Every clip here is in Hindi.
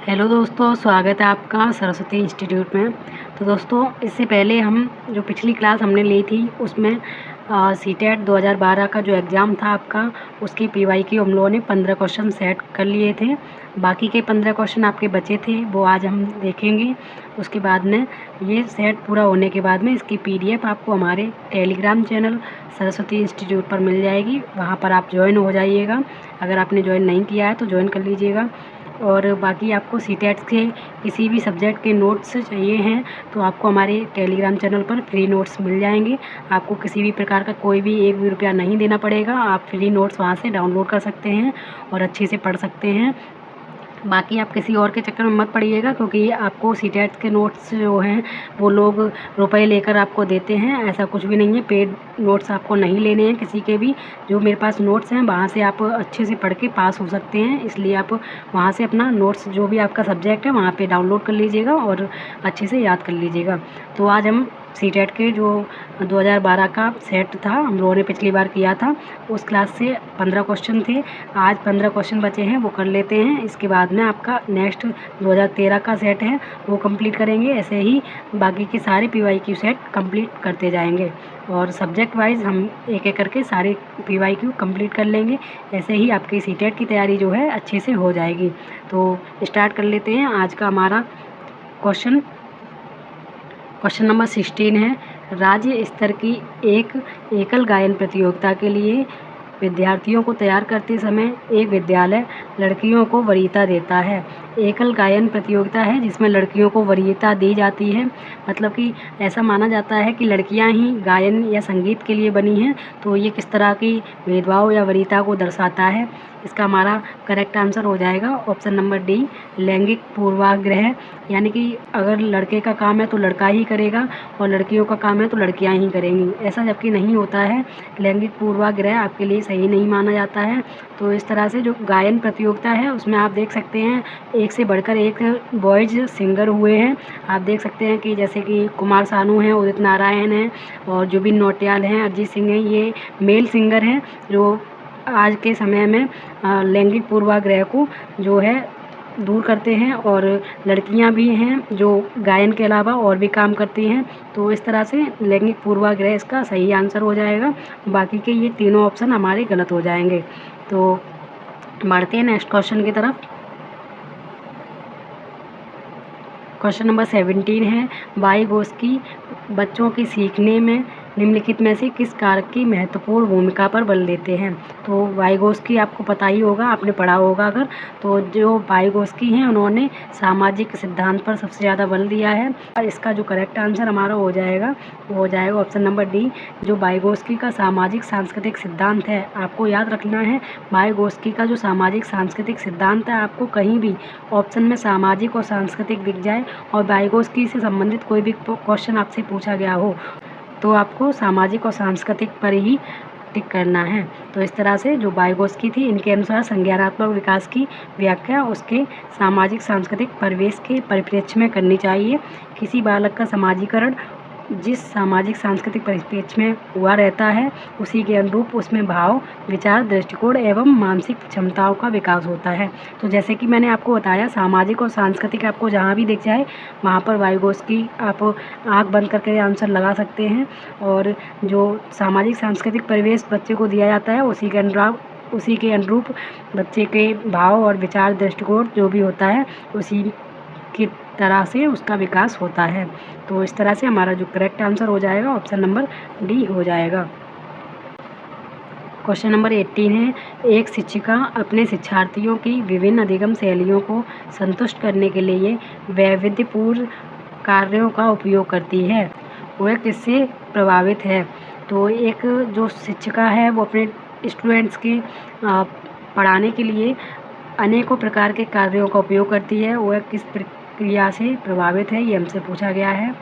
हेलो दोस्तों, स्वागत है आपका सरस्वती इंस्टीट्यूट में। तो दोस्तों, इससे पहले हम जो पिछली क्लास हमने ली थी उसमें सीटेट 2012 का जो एग्ज़ाम था आपका, उसकी पीवाईक्यू हम लोगों ने 15 क्वेश्चन सेट कर लिए थे। बाकी के 15 क्वेश्चन आपके बचे थे, वो आज हम देखेंगे। उसके बाद में ये सेट पूरा होने के बाद में इसकी पीडीएफ आपको हमारे टेलीग्राम चैनल सरस्वती इंस्टीट्यूट पर मिल जाएगी। वहाँ पर आप ज्वाइन हो जाइएगा। अगर आपने ज्वाइन नहीं किया है तो ज्वाइन कर लीजिएगा। और बाकी आपको सीटेट के किसी भी सब्जेक्ट के नोट्स चाहिए हैं तो आपको हमारे टेलीग्राम चैनल पर फ्री नोट्स मिल जाएंगे। आपको किसी भी प्रकार का कोई भी एक भी रुपया नहीं देना पड़ेगा। आप फ्री नोट्स वहाँ से डाउनलोड कर सकते हैं और अच्छे से पढ़ सकते हैं। बाकी आप किसी और के चक्कर में मत पड़िएगा, क्योंकि आपको सीटेट के नोट्स जो हैं वो लोग रुपए लेकर आपको देते हैं। ऐसा कुछ भी नहीं है, पेड नोट्स आपको नहीं लेने हैं किसी के भी। जो मेरे पास नोट्स हैं वहाँ से आप अच्छे से पढ़ के पास हो सकते हैं, इसलिए आप वहाँ से अपना नोट्स जो भी आपका सब्जेक्ट है वहाँ पे डाउनलोड कर लीजिएगा और अच्छे से याद कर लीजिएगा। तो आज हम सीटेट के जो 2012 का सेट था, हम लोगों ने पिछली बार किया था, उस क्लास से 15 क्वेश्चन थे। आज 15 क्वेश्चन बचे हैं, वो कर लेते हैं। इसके बाद में आपका नेक्स्ट 2013 का सेट है वो कंप्लीट करेंगे। ऐसे ही बाकी के सारे पीवाईक्यू सेट कंप्लीट करते जाएंगे और सब्जेक्ट वाइज हम एक एक करके सारे पीवाईक्यू कंप्लीट कर लेंगे। ऐसे ही आपकी सीटेट की तैयारी जो है अच्छे से हो जाएगी। तो स्टार्ट कर लेते हैं। आज का हमारा क्वेश्चन नंबर 16 है। राज्य स्तर की एक एकल गायन प्रतियोगिता के लिए विद्यार्थियों को तैयार करते समय एक विद्यालय लड़कियों को वरीयता देता है। एकल गायन प्रतियोगिता है जिसमें लड़कियों को वरीयता दी जाती है, मतलब कि ऐसा माना जाता है कि लड़कियां ही गायन या संगीत के लिए बनी हैं। तो ये किस तरह की भेदभाव या वरीयता को दर्शाता है। इसका हमारा करेक्ट आंसर हो जाएगा ऑप्शन नंबर डी, लैंगिक पूर्वाग्रह। यानी कि अगर लड़के का काम है तो लड़का ही करेगा और लड़कियों का काम है तो लड़कियां ही करेंगी, ऐसा जबकि नहीं होता है। लैंगिक पूर्वाग्रह आपके लिए सही नहीं माना जाता है। तो इस तरह से जो गायन प्रतियोगिता है उसमें आप देख सकते हैं एक से बढ़कर एक बॉयज सिंगर हुए हैं। आप देख सकते हैं कि जैसे कि कुमार सानू हैं, उदित नारायण हैं और जुबिन नौटियाल हैं, अरिजीत सिंह हैं। ये मेल सिंगर हैं जो आज के समय में लैंगिक पूर्वाग्रह को जो है दूर करते हैं। और लड़कियां भी हैं जो गायन के अलावा और भी काम करती हैं। तो इस तरह से लैंगिक पूर्वाग्रह इसका सही आंसर हो जाएगा। बाकी के ये तीनों ऑप्शन हमारे गलत हो जाएंगे। तो बढ़ते हैं नेक्स्ट क्वेश्चन की तरफ। क्वेश्चन नंबर 17 है। वाइगोस्की बच्चों की सीखने में निम्नलिखित में से किस कारक की महत्वपूर्ण भूमिका पर बल देते हैं। तो वाइगोस्की आपको पता ही होगा, आपने पढ़ा होगा अगर। तो जो वाइगोस्की हैं उन्होंने सामाजिक सिद्धांत पर सबसे ज़्यादा बल दिया है। और इसका जो करेक्ट आंसर हमारा हो जाएगा वो हो जाएगा ऑप्शन नंबर डी। जो वाइगोस्की का सामाजिक सांस्कृतिक सिद्धांत है, आपको याद रखना है, वाइगोस्की का जो सामाजिक सांस्कृतिक सिद्धांत है, आपको कहीं भी ऑप्शन में सामाजिक और सांस्कृतिक दिख जाए और वाइगोस्की से संबंधित कोई भी क्वेश्चन आपसे पूछा गया हो तो आपको सामाजिक और सांस्कृतिक पर ही टिक करना है। तो इस तरह से जो वाइगोस्की थी, इनके अनुसार संज्ञानात्मक विकास की व्याख्या उसके सामाजिक सांस्कृतिक परिवेश के परिप्रेक्ष्य में करनी चाहिए। किसी बालक का समाजीकरण जिस सामाजिक सांस्कृतिक परिप्रेक्ष्य में हुआ रहता है उसी के अनुरूप उसमें भाव, विचार, दृष्टिकोण एवं मानसिक क्षमताओं का विकास होता है। तो जैसे कि मैंने आपको बताया, सामाजिक और सांस्कृतिक आपको जहाँ भी दिख जाए वहाँ पर वाइगोस्की आप आँख बंद करके आंसर लगा सकते हैं। और जो सामाजिक सांस्कृतिक परिवेश बच्चे को दिया जाता है उसी के अनुरूप बच्चे के भाव और विचार, दृष्टिकोण जो भी होता है उसी की तरह से उसका विकास होता है। तो इस तरह से हमारा जो करेक्ट आंसर हो जाएगा ऑप्शन नंबर डी हो जाएगा। क्वेश्चन नंबर 18 है। एक शिक्षिका अपने शिक्षार्थियों की विभिन्न अधिगम शैलियों को संतुष्ट करने के लिए वैविध्यपूर्ण कार्यों का उपयोग करती है, वह किससे प्रभावित है। तो एक जो शिक्षिका है वो अपने स्टूडेंट्स के पढ़ाने के लिए अनेकों प्रकार के कार्यों का उपयोग करती है, वह किस प्रक्रिया से प्रभावित है, ये हमसे पूछा गया है।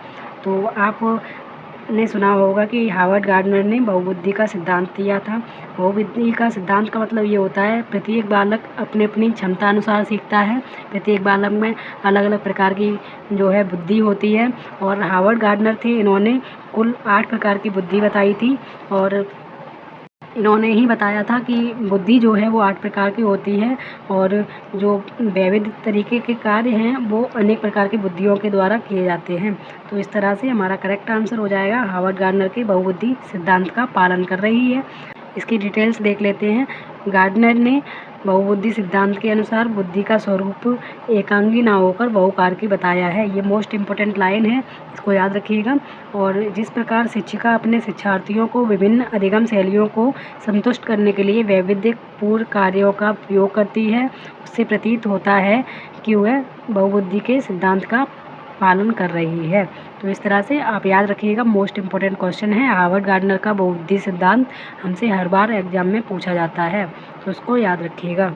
तो आपने सुना होगा कि हार्वर्ड गार्डनर ने बहुबुद्धि का सिद्धांत दिया था। बहुबुद्धि का सिद्धांत का मतलब ये होता है प्रत्येक बालक अपनी अपनी क्षमता अनुसार सीखता है। प्रत्येक बालक में अलग अलग प्रकार की जो है बुद्धि होती है। और हार्वर्ड गार्डनर थे, इन्होंने कुल 8 प्रकार की बुद्धि बताई थी। और इन्होंने ही बताया था कि बुद्धि जो है वो 8 प्रकार की होती है और जो वैविध्य तरीके के कार्य हैं वो अनेक प्रकार की बुद्धियों के द्वारा किए जाते हैं। तो इस तरह से हमारा करेक्ट आंसर हो जाएगा हावर्ड गार्डनर के बहुबुद्धि सिद्धांत का पालन कर रही है। इसकी डिटेल्स देख लेते हैं। गार्डनर ने बहुबुद्धि सिद्धांत के अनुसार बुद्धि का स्वरूप एकांगी ना होकर बहुकारकी बताया है। ये मोस्ट इम्पोर्टेंट लाइन है, इसको याद रखिएगा। और जिस प्रकार शिक्षिका अपने शिक्षार्थियों को विभिन्न अधिगम शैलियों को संतुष्ट करने के लिए वैविध्यपूर्ण कार्यों का उपयोग करती है, उससे प्रतीत होता है कि वह बहुबुद्धि के सिद्धांत का पालन कर रही है। तो इस तरह से आप याद रखिएगा, मोस्ट इम्पोर्टेंट क्वेश्चन है। हावर्ड गार्डनर का बहुबुद्धि सिद्धांत हमसे हर बार एग्जाम में पूछा जाता है, तो उसको याद रखिएगा।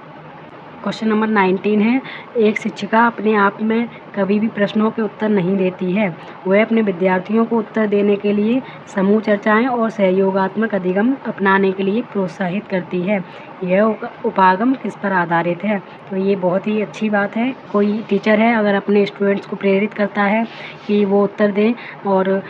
क्वेश्चन नंबर 19 है, एक शिक्षिका अपने आप में कभी भी प्रश्नों के उत्तर नहीं देती है। वह अपने विद्यार्थियों को उत्तर देने के लिए समूह चर्चाएं और सहयोगात्मक अधिगम अपनाने के लिए प्रोत्साहित करती है। यह उपागम किस पर आधारित है? तो ये बहुत ही अच्छी बात है। कोई टीचर है अगर अपने स्टूडेंट्स को प्रेरित करता है कि वो उत्तर दें और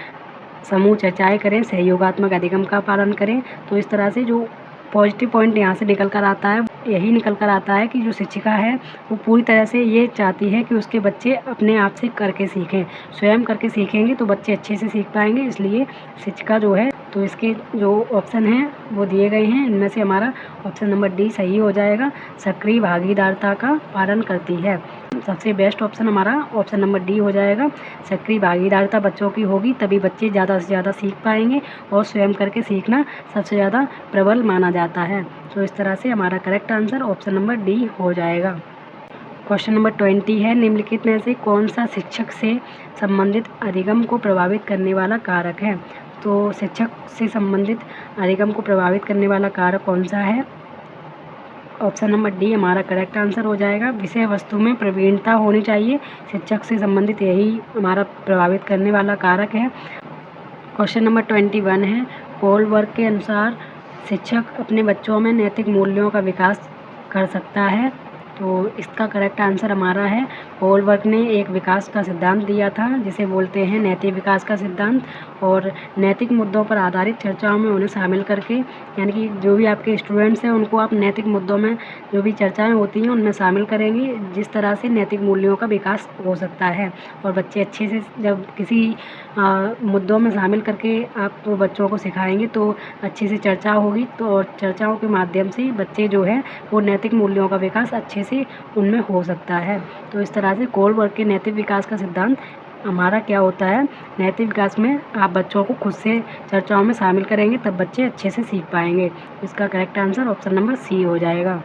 समूह चर्चाएँ करें, सहयोगात्मक अधिगम का पालन करें, तो इस तरह से जो पॉजिटिव पॉइंट यहाँ से निकल कर आता है, यही निकल कर आता है कि जो शिक्षिका है वो पूरी तरह से ये चाहती है कि उसके बच्चे अपने आप से करके सीखें। स्वयं करके सीखेंगे तो बच्चे अच्छे से सीख पाएंगे, इसलिए शिक्षिका जो है, तो इसके जो ऑप्शन हैं वो दिए गए हैं, इनमें से हमारा ऑप्शन नंबर डी सही हो जाएगा। सक्रिय भागीदारता का पालन करती है। सबसे बेस्ट ऑप्शन हमारा ऑप्शन नंबर डी हो जाएगा। सक्रिय भागीदारता बच्चों की होगी तभी बच्चे ज़्यादा से ज़्यादा सीख पाएंगे और स्वयं करके सीखना सबसे ज़्यादा प्रबल माना जाता है। तो इस तरह से हमारा correct answer option number D हो जाएगा। क्वेश्चन नंबर 20 है, निम्नलिखित में से कौन सा शिक्षक से संबंधित अधिगम को प्रभावित करने वाला कारक है? तो शिक्षक से संबंधित अधिगम को प्रभावित करने वाला कारक कौन सा है? ऑप्शन नंबर डी हमारा करेक्ट आंसर हो जाएगा। विषय वस्तु में प्रवीणता होनी चाहिए, शिक्षक से संबंधित यही हमारा प्रभावित करने वाला कारक है। क्वेश्चन नंबर 21 है, कोलबर्ग के अनुसार शिक्षक अपने बच्चों में नैतिक मूल्यों का विकास कर सकता है। तो इसका करेक्ट आंसर हमारा है, कोलबर्ग ने एक विकास का सिद्धांत दिया था जिसे बोलते हैं नैतिक विकास का सिद्धांत। और नैतिक मुद्दों पर आधारित चर्चाओं में उन्हें शामिल करके, यानी कि जो भी आपके स्टूडेंट्स हैं उनको आप नैतिक मुद्दों में जो भी चर्चाएं होती हैं उनमें शामिल करेंगे, जिस तरह से नैतिक मूल्यों का विकास हो सकता है। और बच्चे अच्छे से जब किसी मुद्दों में शामिल करके आप तो बच्चों को सिखाएंगे तो अच्छे से चर्चा होगी, तो और चर्चाओं के माध्यम से बच्चे जो है वो नैतिक मूल्यों का विकास अच्छे से उनमें हो सकता है। तो इस तरह से कोलबर्ग के नैतिक विकास का सिद्धांत हमारा क्या होता है, नैतिक विकास में आप बच्चों को खुद से चर्चाओं में शामिल करेंगे तब बच्चे अच्छे से सीख पाएंगे। इसका correct answer option number C हो जाएगा।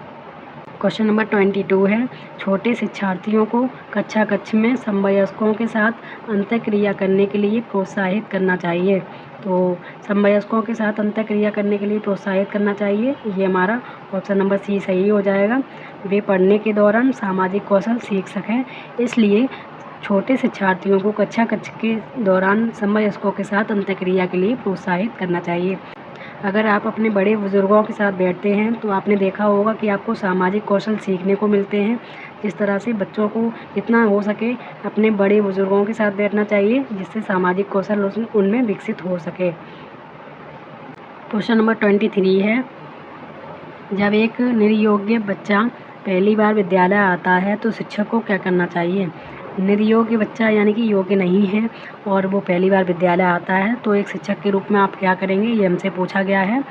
क्वेश्चन नंबर 22 है, छोटे शिक्षार्थियों को कक्षा कक्ष में समवयस्कों के साथ अंतःक्रिया करने के लिए प्रोत्साहित करना चाहिए। तो समवयस्कों के साथ अंतःक्रिया करने के लिए प्रोत्साहित करना चाहिए, ये हमारा ऑप्शन नंबर सी सही हो जाएगा। वे पढ़ने के दौरान सामाजिक कौशल सीख सकें, इसलिए छोटे शिक्षार्थियों को कक्षा कक्ष के दौरान समवयस्कों के साथ अंतःक्रिया के लिए प्रोत्साहित करना चाहिए। अगर आप अपने बड़े बुज़ुर्गों के साथ बैठते हैं तो आपने देखा होगा कि आपको सामाजिक कौशल सीखने को मिलते हैं। जिस तरह से बच्चों को जितना हो सके अपने बड़े बुज़ुर्गों के साथ बैठना चाहिए, जिससे सामाजिक कौशल उनमें विकसित हो सके। क्वेश्चन नंबर 23 है, जब एक निरयोग्य बच्चा पहली बार विद्यालय आता है तो शिक्षक को क्या करना चाहिए? निरयोग्य बच्चा यानी कि योग्य नहीं है और वो पहली बार विद्यालय आता है तो एक शिक्षक के रूप में आप क्या करेंगे, ये हमसे पूछा गया है।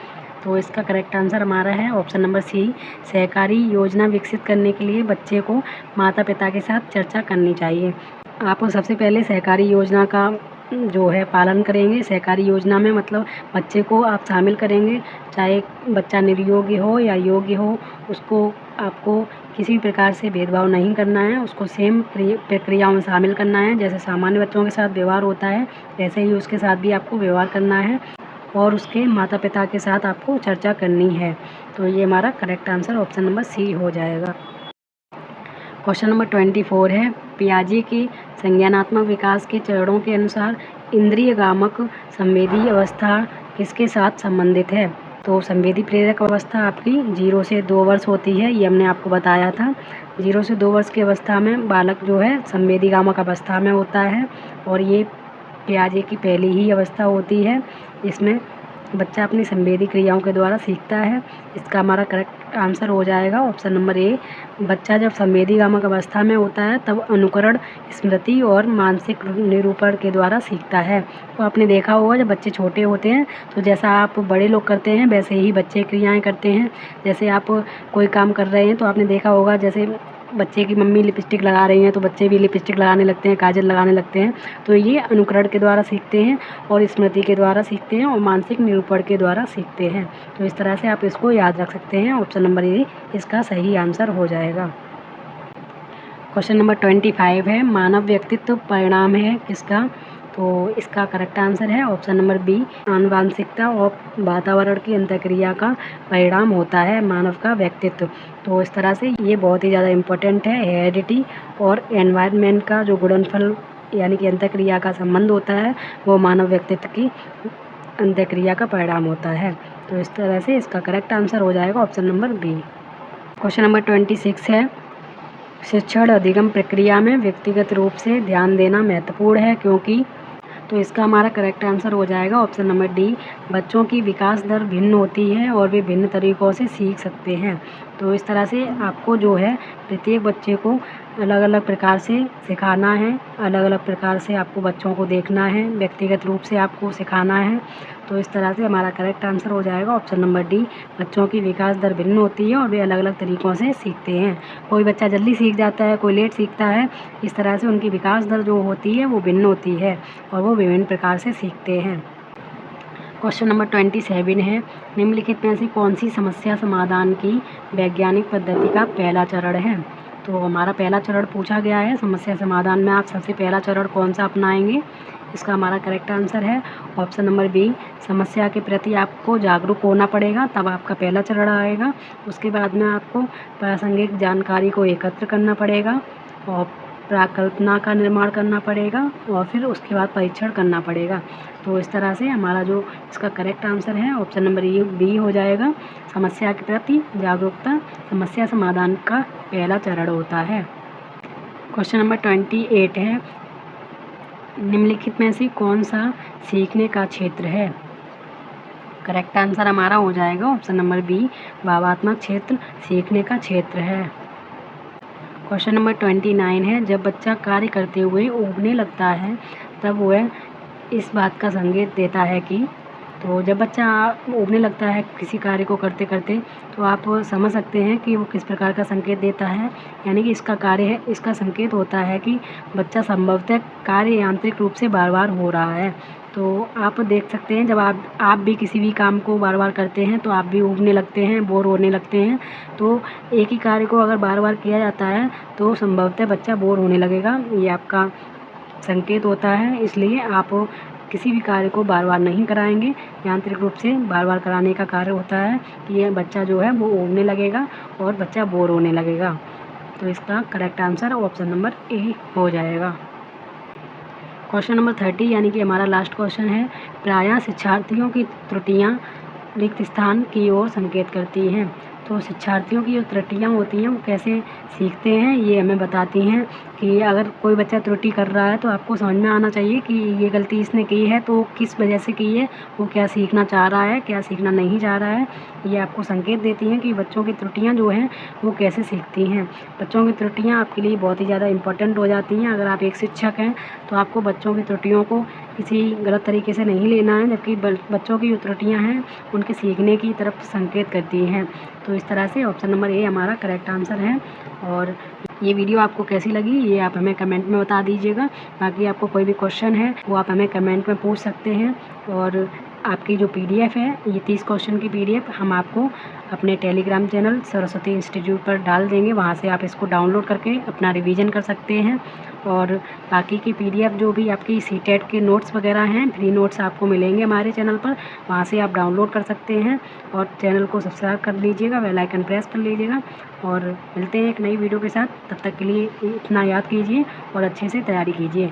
तो इसका करेक्ट आंसर हमारा है ऑप्शन नंबर सी। सहकारी योजना विकसित करने के लिए बच्चे को माता पिता के साथ चर्चा करनी चाहिए। आप सबसे पहले सहकारी योजना का जो है पालन करेंगे। सहकारी योजना में मतलब बच्चे को आप शामिल करेंगे, चाहे बच्चा निर्योग्य हो या योग्य हो, उसको आपको किसी भी प्रकार से भेदभाव नहीं करना है, उसको सेम प्रक्रियाओं में शामिल करना है। जैसे सामान्य बच्चों के साथ व्यवहार होता है वैसे ही उसके साथ भी आपको व्यवहार करना है और उसके माता पिता के साथ आपको चर्चा करनी है। तो ये हमारा correct answer option number C हो जाएगा। क्वेश्चन नंबर 24 है, पियाजे के संज्ञानात्मक विकास के चरणों के अनुसार इंद्रियगामक संवेदी अवस्था किसके साथ संबंधित है? तो संवेदी प्रेरक अवस्था आपकी 0 से 2 वर्ष होती है, ये हमने आपको बताया था। 0 से 2 वर्ष की अवस्था में बालक जो है संवेदीगामक अवस्था में होता है और ये पियाजे की पहली ही अवस्था होती है। इसमें बच्चा अपनी संवेदी क्रियाओं के द्वारा सीखता है। इसका हमारा करेक्ट आंसर हो जाएगा ऑप्शन नंबर ए। बच्चा जब संवेदीगामक अवस्था में होता है तब अनुकरण, स्मृति और मानसिक निरूपण के द्वारा सीखता है। तो आपने देखा होगा जब बच्चे छोटे होते हैं तो जैसा आप बड़े लोग करते हैं वैसे ही बच्चे क्रियाएं करते हैं। जैसे आप कोई काम कर रहे हैं तो आपने देखा होगा, जैसे बच्चे की मम्मी लिपस्टिक लगा रही हैं तो बच्चे भी लिपस्टिक लगाने लगते हैं, काजल लगाने लगते हैं। तो ये अनुकरण के द्वारा सीखते हैं और स्मृति के द्वारा सीखते हैं और मानसिक निरूपण के द्वारा सीखते हैं। तो इस तरह से आप इसको याद रख सकते हैं। ऑप्शन नंबर ए इसका सही आंसर हो जाएगा। क्वेश्चन नंबर 25 है, मानव व्यक्तित्व परिणाम है किसका? तो इसका करेक्ट आंसर है ऑप्शन नंबर बी, आनुवांशिकता और वातावरण की अंतःक्रिया का परिणाम होता है मानव का व्यक्तित्व। तो इस तरह से ये बहुत ही ज़्यादा इम्पोर्टेंट है। हेरिडिटी और एनवायरनमेंट का जो गुणनफल यानी कि अंतःक्रिया का संबंध होता है वो मानव व्यक्तित्व की अंतःक्रिया का परिणाम होता है। तो इस तरह से इसका करेक्ट आंसर हो जाएगा option number B. Question number 26 है, शिक्षण अधिगम प्रक्रिया में व्यक्तिगत रूप से ध्यान देना महत्वपूर्ण है क्योंकि? तो इसका हमारा करेक्ट आंसर हो जाएगा ऑप्शन नंबर डी, बच्चों की विकास दर भिन्न होती है और वे भिन्न तरीक़ों से सीख सकते हैं। तो इस तरह से आपको जो है प्रत्येक बच्चे को अलग अलग प्रकार से सिखाना है, अलग अलग प्रकार से आपको बच्चों को देखना है, व्यक्तिगत रूप से आपको सिखाना है। तो इस तरह से हमारा करेक्ट आंसर हो जाएगा ऑप्शन नंबर डी, बच्चों की विकास दर भिन्न होती है और वे अलग अलग तरीक़ों से सीखते हैं। कोई बच्चा जल्दी सीख जाता है, कोई लेट सीखता है। इस तरह से उनकी विकास दर जो होती है वो भिन्न होती है और वो विभिन्न प्रकार से सीखते हैं। क्वेश्चन नंबर 27 है, निम्नलिखित में से कौन सी समस्या समाधान की वैज्ञानिक पद्धति का पहला चरण है? तो हमारा पहला चरण पूछा गया है, समस्या समाधान में आप सबसे पहला चरण कौन सा अपनाएंगे? इसका हमारा करेक्ट आंसर है ऑप्शन नंबर बी, समस्या के प्रति आपको जागरूक होना पड़ेगा, तब आपका पहला चरण आएगा। उसके बाद में आपको प्रासंगिक जानकारी को एकत्र करना पड़ेगा और प्राकल्पना का निर्माण करना पड़ेगा और फिर उसके बाद परीक्षण करना पड़ेगा। तो इस तरह से हमारा जो इसका करेक्ट आंसर है ऑप्शन नंबर बी हो जाएगा। समस्या के प्रति जागरूकता समस्या समाधान का पहला चरण होता है। क्वेश्चन नंबर 28 है, निम्नलिखित में से कौन सा सीखने का क्षेत्र है? करेक्ट आंसर हमारा हो जाएगा ऑप्शन नंबर बी, भावात्मक क्षेत्र सीखने का क्षेत्र है। क्वेश्चन नंबर 29 है, जब बच्चा कार्य करते हुए ऊबने लगता है तब वह इस बात का संकेत देता है कि? तो जब बच्चा ऊबने लगता है किसी कार्य को करते करते तो आप समझ सकते हैं कि वो किस प्रकार का संकेत देता है। यानी कि इसका कार्य है, इसका संकेत होता है कि बच्चा संभवतः कार्य यांत्रिक रूप से बार बार हो रहा है। तो आप देख सकते हैं जब आप भी किसी भी काम को बार बार करते हैं तो आप भी ऊबने लगते हैं, बोर होने लगते हैं। तो एक ही कार्य को अगर बार बार किया जाता है तो संभवतः बच्चा बोर होने लगेगा, ये आपका संकेत होता है। इसलिए आप किसी भी कार्य को बार बार नहीं कराएंगे, यांत्रिक रूप से बार बार कराने का कार्य होता है कि यह बच्चा जो है वो ऊबने लगेगा और बच्चा बोर होने लगेगा। तो इसका correct answer option number A हो जाएगा। क्वेश्चन नंबर 30 यानी कि हमारा लास्ट क्वेश्चन है, प्रायः शिक्षार्थियों की त्रुटियां रिक्त स्थान की ओर संकेत करती हैं। तो शिक्षार्थियों की जो त्रुटियां होती हैं वो कैसे सीखते हैं ये हमें बताती हैं कि अगर कोई बच्चा त्रुटि कर रहा है तो आपको समझ में आना चाहिए कि ये गलती इसने की है तो किस वजह से की है, वो क्या सीखना चाह रहा है, क्या सीखना नहीं चाह रहा है। ये आपको संकेत देती हैं कि बच्चों की त्रुटियां जो हैं वो कैसे सीखती हैं। बच्चों की त्रुटियां आपके लिए बहुत ही ज़्यादा इम्पोर्टेंट हो जाती हैं। अगर आप एक शिक्षक हैं तो आपको बच्चों की त्रुटियों को किसी गलत तरीके से नहीं लेना है, जबकि बच्चों की जो त्रुटियाँ हैं उनके सीखने की तरफ संकेत करती हैं। तो इस तरह से ऑप्शन नंबर ए हमारा करेक्ट आंसर है। और ये वीडियो आपको कैसी लगी ये आप हमें कमेंट में बता दीजिएगा। बाकी आपको कोई भी क्वेश्चन है वो आप हमें कमेंट में पूछ सकते हैं। और आपकी जो PDF है ये 30 क्वेश्चन की PDF हम आपको अपने टेलीग्राम चैनल सरस्वती इंस्टीट्यूट पर डाल देंगे, वहाँ से आप इसको डाउनलोड करके अपना रिवीजन कर सकते हैं। और बाकी की PDF जो भी आपकी CTET के नोट्स वगैरह हैं, फ्री नोट्स आपको मिलेंगे हमारे चैनल पर, वहाँ से आप डाउनलोड कर सकते हैं। और चैनल को सब्सक्राइब कर लीजिएगा, बेल आइकन प्रेस कर लीजिएगा। और मिलते हैं एक नई वीडियो के साथ, तब तक के लिए इतना याद कीजिए और अच्छे से तैयारी कीजिए।